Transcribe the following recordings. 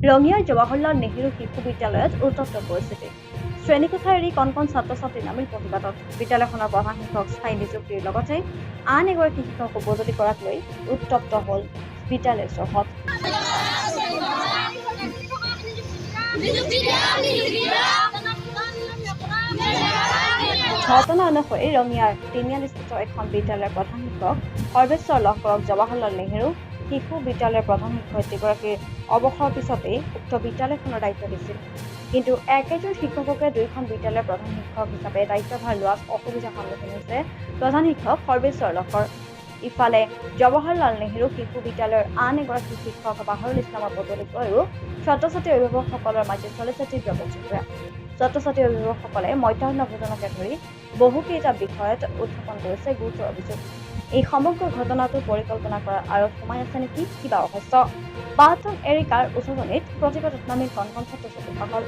ৰঙিয়াৰ জৱাহৰলাল নেহৰু শিশু বিদ্যালয়ত উত্তপ্ত পৰিস্থিতি। শ্ৰেণীকোঠা এৰি কণ কণ ছাত্ৰ-ছাত্ৰী নামিল প্ৰতিবাদত। বিদ্যালয়খনৰ প্ৰধান শিক্ষক স্থায়ী নিযুক্তিৰ লগতে আন এগৰাকী শিক্ষকক বদলি কৰাক লৈ উত্তপ্ত হ'ল বিদ্যালয়ৰ চৌহদ। ঘটনা অনুসৰি ৰঙিয়াৰ তিনিআলিস্থিত এখন বিদ্যালয়ৰ প্ৰধান শিক্ষক সৰ্বেশ্বৰ লহকৰক জৱাহৰলাল নেহৰু শিশু বিদ্যালয়ৰ প্ৰধান শিক্ষয়িত্ৰীগৰাকীৰ অৱসৰৰ পিছতেই উক্ত বিদ্যালয়খনৰ দায়িত্ব দিছিল। কিন্তু একেজন শিক্ষককে দুয়োখন বিদ্যালয়ৰ প্ৰধান শিক্ষক হিচাপে দায়িত্বভাৰ লোৱাত অসুবিধাৰ সন্মুখীন হৈছে প্ৰধান শিক্ষক সৰ্বেশ্বৰ লহকৰ। ইফালে জৱাহৰলাল নেহৰু শিশু বিদ্যালয়ৰ আন এগৰাকী শিক্ষক বাহৰুল ইছলামৰ বদলিক লৈও ছাত্ৰ-ছাত্ৰী অভিভাৱকসকলৰ মাজত চলিছে তীব্ৰ প্ৰতিক্ৰিয়া। ছাত্ৰ-ছাত্ৰী অভিভাৱকসকলে মধ্যাহ্ন ভোজনকে ধৰি বহুকেইটা বিষয়ত উত্থাপন কৰিছে গুৰুতৰ অভিযোগ। এই সমগ্ৰ ঘটনাটো পৰিকল্পনা কৰাৰ আঁৰত সোমাই আছে নেকি কিবা ৰহস্য? পাঠদান এৰি কাৰ উচতনিত প্ৰতিবাদত নামিল কণ কণ ছাত্ৰ-ছাত্ৰীসকল।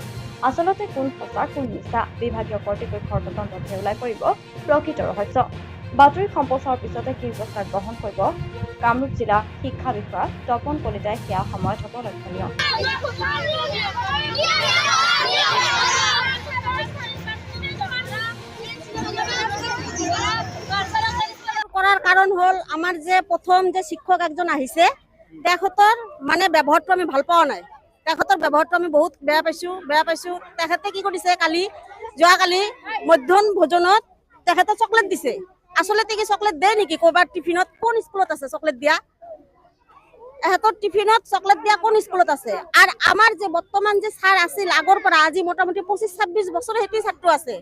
আচলতে কোন সঁচা কোন মিছা বিভাগীয় কৰ্তৃপক্ষৰ তদন্ততহে ওলাই পৰিব প্ৰকৃত ৰহস্য। বাতৰি সম্প্ৰচাৰৰ পিছতে কি ব্যৱস্থা গ্ৰহণ কৰিব কামৰূপ জিলা শিক্ষা বিষয়া তপন কলিতাই সেয়া সময়ত হ'ব লক্ষণীয়। কৰাৰ কাৰণ হ'ল আমাৰ যে প্ৰথম যে শিক্ষক একজন আহিছে তেখেতৰ মানে ব্যৱহাৰটো আমি ভাল পোৱা নাই। তেখেতৰ ব্যৱহাৰটো আমি বহুত বেয়া পাইছো। তেখেতে কি কৰিছে যোৱাকালি মধ্যাহ্ন ভোজনত তেখেতে চকলেট দিছে। আচলতে কি চকলেট দিয়ে নেকি ক'ৰবাত টিফিনত? কোন স্কুলত আছে চকলেট দিয়া? এহেঁতৰ টিফিনত চকলেট দিয়া কোন স্কুলত আছে? আৰু আমাৰ যে বৰ্তমান যে ছাৰ আছিল আগৰ পৰা আজি মোটামুটি 25-26 বছৰ সেইটো ছাত্ৰ আছে,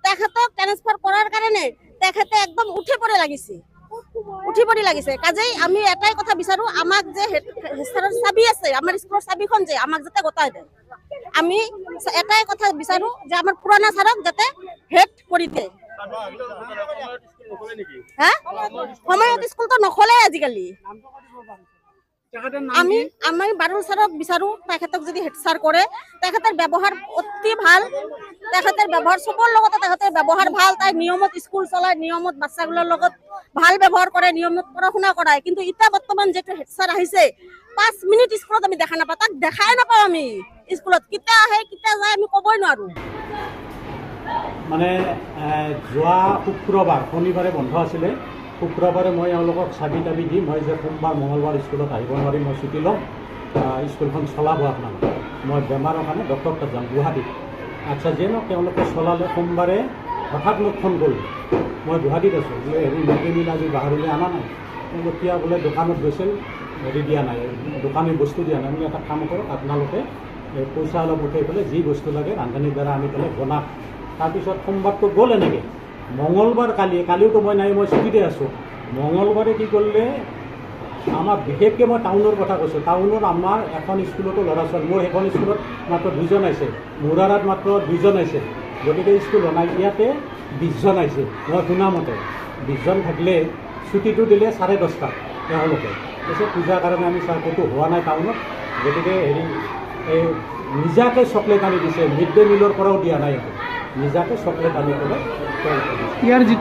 তেখেতক ট্ৰান্সফাৰ কৰাৰ কাৰণে তেখেতে একদম উঠি পৰি লাগিছে। কাজেই আমি এটাই কথা বিচাৰো, আমাক যে হেডমাষ্টাৰৰ চাবি আছে, আমাৰ স্কুলৰ চাবিখন যে আমাক যাতে গতাই দিয়ে। আমি এটাই কথা বিচাৰো যে আমাৰ পুৰণা ছাৰক যাতে হেড কৰি দিয়ে। সময়ত স্কুলটো নখলে আজিকালি। আমি বাৰুল ছাৰক বিচাৰো, তেখেতক যদি হেড ছাৰ কৰে, তেখেতৰ ব্যৱহাৰ অতি ভাল। তেখেতৰ ব্যৱহাৰ চবৰ লগতে তেখেতৰ ব্যৱহাৰ ভাল। তাই নিয়মত স্কুল চলায়, নিয়মত বাচ্চাগুলোৰ লগত ভাল ব্যৱহাৰ কৰে, নিয়মত পঢ়া শুনা কৰায়। কিন্তু এতিয়া বৰ্তমান যিটো হেড ছাৰ আহিছে 5 মিনিট স্কুলত আমি দেখা নাপাওঁ, তাক দেখাই নাপাওঁ আমি স্কুলত। কেতিয়া আহে কেতিয়া যায় আমি ক'বই নোৱাৰো। মানে যোৱা শুক্ৰবাৰ শনিবাৰে বন্ধ আছিলে। শুক্ৰবাৰে মই এওঁলোকক চাবি তাবি দি মই যে সোমবাৰ মঙলবাৰ স্কুলত আহিব নোৱাৰিম, মই ছুটি ল'ম, স্কুলখন চলাব আপোনালোক, মই বেমাৰৰ কাৰণে ডক্টৰৰ তাত যাম গুৱাহাটীত। আচ্ছা যে নহওক তেওঁলোকে চলালে। সোমবাৰে হঠাৎ মোক ফোন কৰিলোঁ, মই গুৱাহাটীত আছোঁ, বোলে হেৰি মিড-ডে মিল আজি বাহিৰলৈ অনা নাই। এতিয়া বোলে দোকানত গৈছিল, হেৰি দিয়া নাই, দোকানী বস্তু দিয়া নাই। বোলে এটা কাম কৰক, আপোনালোকে পইচা অলপ উঠাই পেলাই যি বস্তু লাগে ৰান্ধনীৰ দ্বাৰা আনি পেলাই বনাওক। তাৰপিছত সোমবাৰটো গ'ল এনেকৈ। মঙলবাৰ কালিওতো মই নাই, মই ছুটিতে আছোঁ। মঙলবাৰে কি কৰিলে, আমাৰ বিশেষকৈ মই টাউনৰ কথা কৈছোঁ, টাউনত আমাৰ এখন স্কুলতো ল'ৰা ছোৱালী, মোৰ সেইখন স্কুলত মাত্ৰ 2জন আহিছে, মুৰাৰাত মাত্ৰ 2জন আহিছে, গতিকে স্কুল নাই। ইয়াতে 20জন আহিছে। মই শুনামতে 20জন থাকিলে ছুটিটো দিলে 10:30 তেওঁলোকে কৈছে পূজাৰ কাৰণে আমি ক'তো হোৱা নাই টাউনত, গতিকে হেৰি এই নিজাকৈ চকলেট আনি দিছে, মিড-ডে মিলৰ পৰাও দিয়া নাই, নিজাকৈ চকলেট আনি পেলাই। ইয়াৰ যিটো